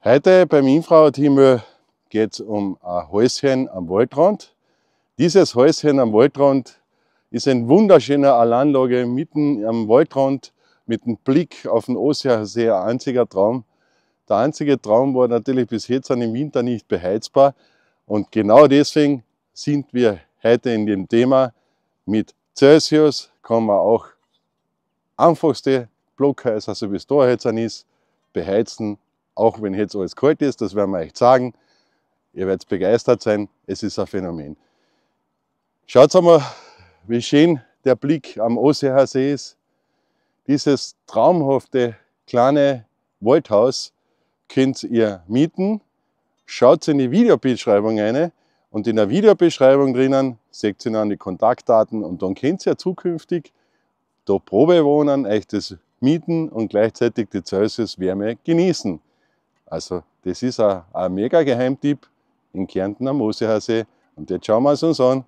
Heute beim Infrarothimmel geht es um ein Häuschen am Waldrand. Dieses Häuschen am Waldrand ist eine wunderschöne Anlage mitten am Waldrand mit einem Blick auf den Osseer See, ein einziger Traum. Der einzige Traum war natürlich bis jetzt im Winter nicht beheizbar und genau deswegen sind wir heute in dem Thema. Mit Celsius kann man auch einfachste Blockhäuser, so wie es da jetzt ist, beheizen. Auch wenn jetzt alles kalt ist, das werden wir euch sagen. Ihr werdet begeistert sein, es ist ein Phänomen. Schaut einmal, wie schön der Blick am Osseer See ist. Dieses traumhafte kleine Waldhaus könnt ihr mieten. Schaut in die Videobeschreibung rein und in der Videobeschreibung drinnen seht ihr dann die Kontaktdaten und dann könnt ihr zukünftig da Probe wohnen, euch das mieten und gleichzeitig die Celsius-Wärme genießen. Also das ist ein mega Geheimtipp in Kärnten am Osseer See. Und jetzt schauen wir es uns an.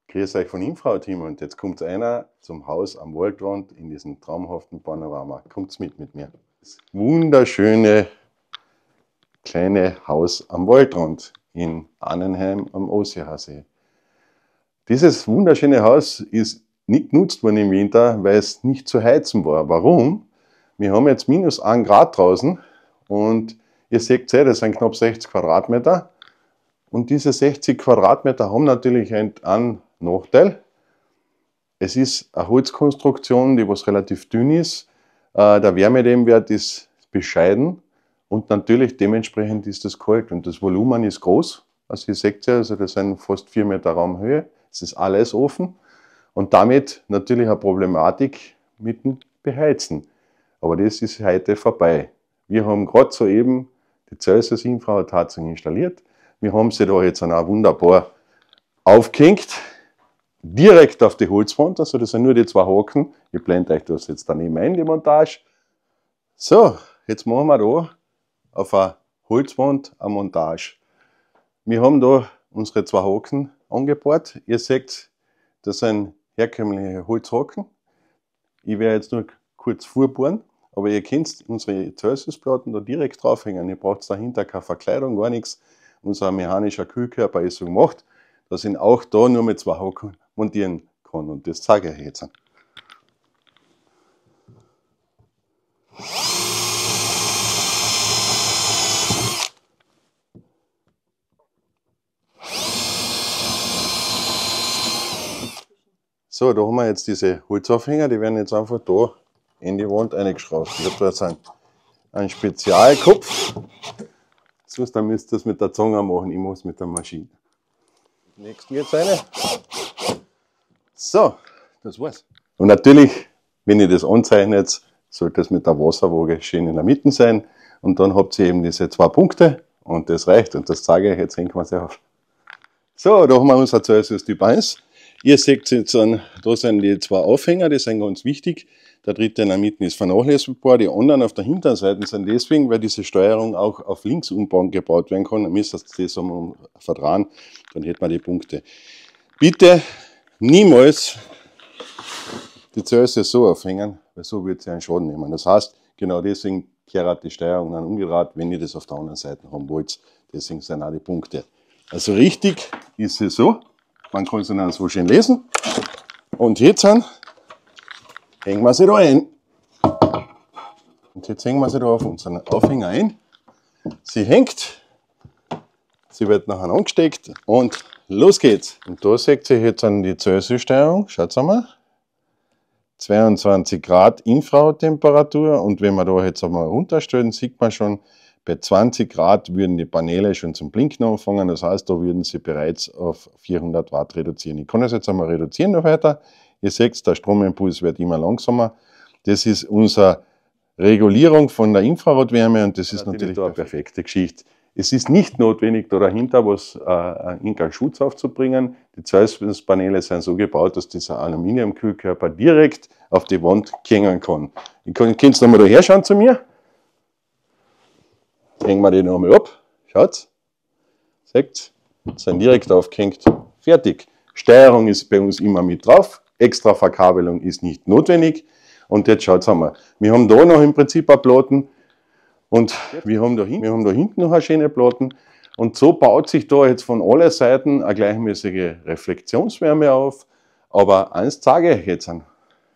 Grüß euch von Infrarothimmel und jetzt kommt einer zum Haus am Waldrand in diesem traumhaften Panorama. Kommt mit mir. Das wunderschöne kleine Haus am Waldrand in Annenheim am Osseer See. Dieses wunderschöne Haus ist nicht genutzt worden im Winter, weil es nicht zu heizen war. Warum? Wir haben jetzt minus 1 Grad draußen. Und ihr seht, das sind knapp 60 Quadratmeter. Und diese 60 Quadratmeter haben natürlich einen Nachteil. Es ist eine Holzkonstruktion, die was relativ dünn ist. Der Wärmedämmwert ist bescheiden. Und natürlich dementsprechend ist es kalt. Und das Volumen ist groß. Also ihr seht ja, also das sind fast 4 Meter Raumhöhe. Es ist alles offen. Und damit natürlich eine Problematik mit dem Beheizen. Aber das ist heute vorbei. Wir haben gerade soeben die Celsius Infrarotheizung installiert. Wir haben sie da jetzt auch wunderbar aufgehängt, direkt auf die Holzwand. Also das sind nur die 2 Haken. Ich blende euch das jetzt daneben ein, die Montage. So, jetzt machen wir da auf einer Holzwand eine Montage. Wir haben da unsere 2 Haken angebohrt. Ihr seht, das sind herkömmliche Holzhaken. Ich werde jetzt nur kurz vorbohren. Aber ihr könnt unsere Celsius-Platten da direkt draufhängen. Ihr braucht dahinter keine Verkleidung, gar nichts. Unser mechanischer Kühlkörper ist so gemacht, dass ich ihn auch da nur mit 2 Haken montieren kann. Und das zeige ich euch jetzt. So, da haben wir jetzt diese Holzaufhänger, die werden jetzt einfach da in die Wand eingeschraubt. Ich habe da jetzt einen Spezialkopf. Sonst müsst ihr das mit der Zange machen, ich mache es mit der Maschine. Nächsten geht's rein. So, das war's. Und natürlich, wenn ihr das anzeichnet, sollte es mit der Wasserwaage schön in der Mitte sein. Und dann habt ihr eben diese 2 Punkte und das reicht. Und das zeige ich jetzt, hängen wir es auf. So, da haben wir unser Celsius Typ 1. Ihr seht jetzt, da sind die 2 Aufhänger, die sind ganz wichtig. Der dritte in der Mitte ist vernachlässigbar, die anderen auf der hinteren Seite sind deswegen, weil diese Steuerung auch auf links umgebaut werden kann. Dann müsst ihr das verdrehen, dann hätten wir die Punkte. Bitte niemals die Celsius so aufhängen, weil so wird sie einen Schaden nehmen. Das heißt, genau deswegen kehrt die Steuerung dann umgedreht, wenn ihr das auf der anderen Seite haben wollt. Deswegen sind auch die Punkte. Also richtig ist sie so. Man kann sie dann so schön lesen. Und jetzt hängen wir sie da ein. Und jetzt hängen wir sie da auf unseren Aufhänger ein. Sie hängt, sie wird nachher angesteckt und los geht's. Und da seht ihr jetzt die Celsius-Steuerung. Schaut einmal. 22 Grad Infrarottemperatur und wenn wir da jetzt einmal runterstellen, sieht man schon, bei 20 Grad würden die Paneele schon zum Blinken anfangen. Das heißt, da würden sie bereits auf 400 Watt reduzieren. Ich kann das jetzt einmal reduzieren noch weiter. Ihr seht, der Stromimpuls wird immer langsamer. Das ist unsere Regulierung von der Infrarotwärme und das ist natürlich eine perfekte Geschichte. Es ist nicht notwendig, da dahinter einen Schutz aufzubringen. Die Celsius-Paneele sind so gebaut, dass dieser Aluminiumkühlkörper direkt auf die Wand hängen kann. Ihr könnt nochmal da herschauen zu mir. Hängen wir die nochmal ab. Schaut. Seht, sind direkt aufgehängt. Fertig. Steuerung ist bei uns immer mit drauf. Extra Verkabelung ist nicht notwendig. Und jetzt schaut einmal. Wir haben da noch im Prinzip eine Platten. Und wir haben da hinten noch eine schöne Platten. Und so baut sich da jetzt von allen Seiten eine gleichmäßige Reflexionswärme auf. Aber eins sage ich jetzt an.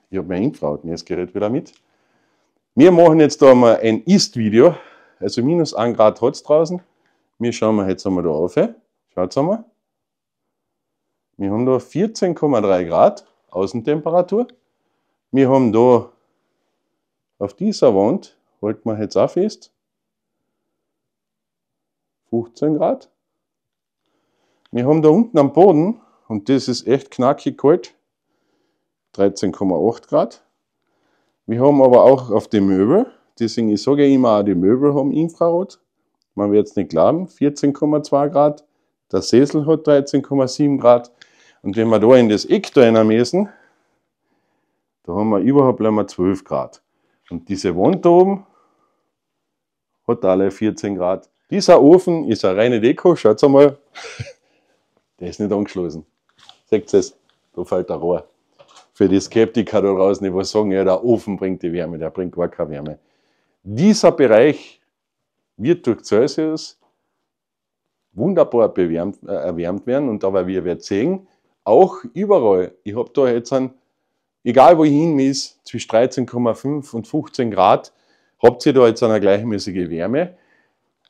Ich habe mein Infrarotmessgerät wieder mit. Wir machen jetzt da mal ein Ist-Video. Also minus 1 Grad hat es draußen. Wir schauen wir jetzt einmal da auf. Schaut einmal. Wir haben da 14,3 Grad Außentemperatur. Wir haben da auf dieser Wand, halten wir jetzt auch fest, 15 Grad. Wir haben da unten am Boden, und das ist echt knackig kalt, 13,8 Grad. Wir haben aber auch auf den Möbel, deswegen ich sage ja immer, auch die Möbel haben Infrarot. Man wird es nicht glauben, 14,2 Grad. Der Sessel hat 13,7 Grad. Und wenn wir da in das Eck da messen, da haben wir überhaupt einmal 12 Grad. Und diese Wand da oben hat alle 14 Grad. Dieser Ofen ist eine reine Deko, schaut mal. Der ist nicht angeschlossen. Seht ihr es? Da fällt ein Rohr. Für die Skeptiker da draußen, die sagen, ja, der Ofen bringt die Wärme, der bringt gar keine Wärme. Dieser Bereich wird durch Celsius wunderbar erwärmt werden. Und aber wie ihr werdet sehen, auch überall, ich habe da jetzt egal wo ich hinmesse, zwischen 13,5 und 15 Grad, habt ihr da jetzt eine gleichmäßige Wärme.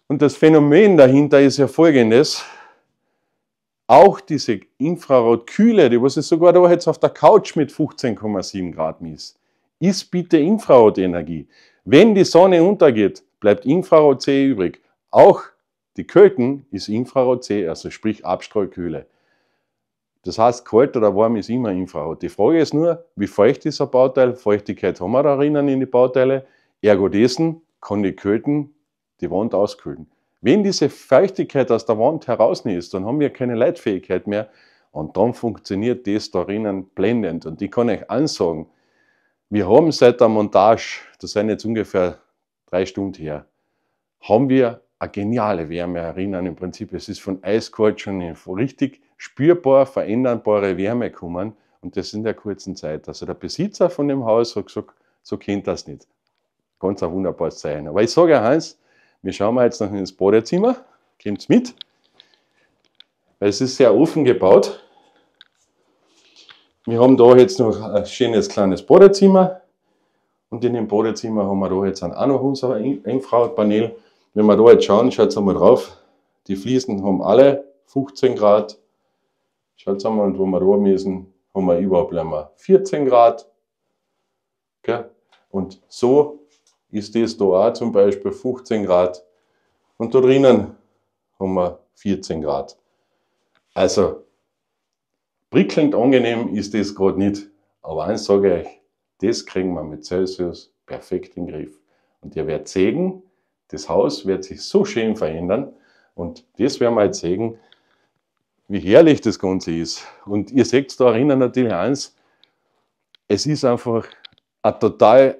Und das Phänomen dahinter ist ja folgendes: Auch diese Infrarotkühle, die was ich sogar da jetzt auf der Couch mit 15,7 Grad misst, ist bitte Infrarotenergie. Wenn die Sonne untergeht, bleibt Infrarot-C übrig. Auch die Kälten ist Infrarot-C, also sprich Abstrahlkühle. Das heißt, kalt oder warm ist immer Infrarot. Die Frage ist nur, wie feucht ist ein Bauteil? Feuchtigkeit haben wir da drinnen in die Bauteile. Ergo dessen kann die Kälten die Wand auskühlen. Wenn diese Feuchtigkeit aus der Wand heraus ist, dann haben wir keine Leitfähigkeit mehr und dann funktioniert das da drinnen blendend. Und ich kann euch ansagen, wir haben seit der Montage, das sind jetzt ungefähr 3 Stunden her, haben wir eine geniale Wärme erinnern. Im Prinzip, es ist von eiskalt schon in richtig spürbar veränderbare Wärme gekommen und das in der kurzen Zeit. Also der Besitzer von dem Haus hat gesagt, so kennt das nicht. Ganz ein wunderbares Zeichen. Aber ich sage eins, wir schauen jetzt noch ins Badezimmer, kommt mit, weil es ist sehr offen gebaut. Wir haben da jetzt noch ein schönes kleines Badezimmer und in dem Badezimmer haben wir da jetzt auch noch unser Infrarotpanel. Wenn wir da jetzt schauen, schaut mal drauf, die Fliesen haben alle 15 Grad. Schaut mal, und wo wir da messen, haben wir überhaupt einmal 14 Grad. Okay? Und so ist das da auch zum Beispiel 15 Grad. Und da drinnen haben wir 14 Grad. Also, prickelnd angenehm ist das gerade nicht. Aber eins sage ich euch, das kriegen wir mit Celsius perfekt in den Griff. Und ihr werdet sehen, das Haus wird sich so schön verändern. Und das werden wir jetzt sehen, wie herrlich das Ganze ist. Und ihr seht da drinnen natürlich eins, es ist einfach ein total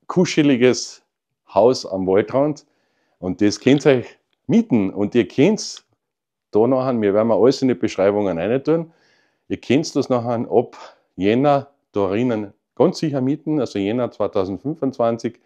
kuscheliges Haus am Waldrand. Und das könnt ihr euch mieten. Und ihr könnt da nachher, wir werden alles in die Beschreibungen rein tun, ihr könnt das nachher ab Jänner da drinnen ganz sicher mieten. Also Jänner 2025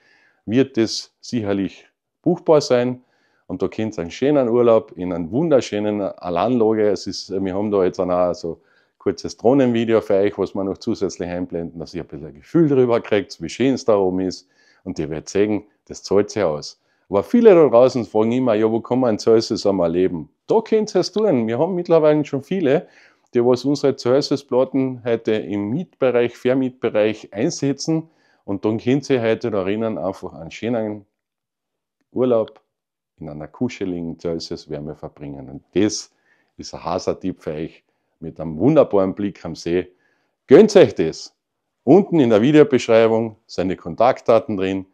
wird das sicherlich buchbar sein. Und da könnt ihr einen schönen Urlaub in einer wunderschönen Anlage. Wir haben da jetzt auch so ein kurzes Drohnenvideo für euch, was wir noch zusätzlich einblenden, dass ihr ein bisschen ein Gefühl darüber kriegt, wie schön es da oben ist. Und ihr werdet sehen, das zahlt sich aus. Aber viele da draußen fragen immer, ja, wo kann man in Celsius einmal leben? Da könnt ihr es tun. Wir haben mittlerweile schon viele, die was unsere Celsius-Platten heute im Mietbereich, Vermietbereich einsetzen. Und dann könnt ihr heute darin einfach einen schönen Urlaub in einer kuscheligen Celsius-Wärme verbringen. Und das ist ein Haser-Tipp für euch mit einem wunderbaren Blick am See. Gönnt euch das! Unten in der Videobeschreibung sind die Kontaktdaten drin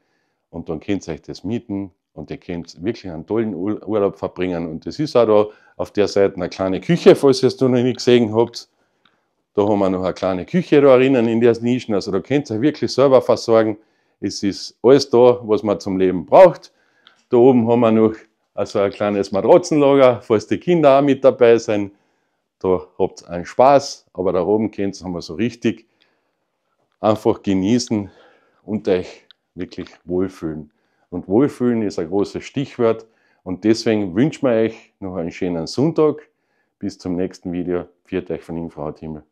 und dann könnt ihr euch das mieten und ihr könnt wirklich einen tollen Urlaub verbringen. Und das ist auch da auf der Seite eine kleine Küche, falls ihr es noch nicht gesehen habt. Da haben wir noch eine kleine Küche da drinnen in der Nischen. Also da könnt ihr euch wirklich selber versorgen. Es ist alles da, was man zum Leben braucht. Da oben haben wir noch also ein kleines Matratzenlager, falls die Kinder auch mit dabei sind. Da habt ihr einen Spaß, aber da oben könnt ihr so richtig einfach genießen und euch wirklich wohlfühlen. Und Wohlfühlen ist ein großes Stichwort. Und deswegen wünschen wir euch noch einen schönen Sonntag. Bis zum nächsten Video. Pfiat euch von Infrarot Himmel.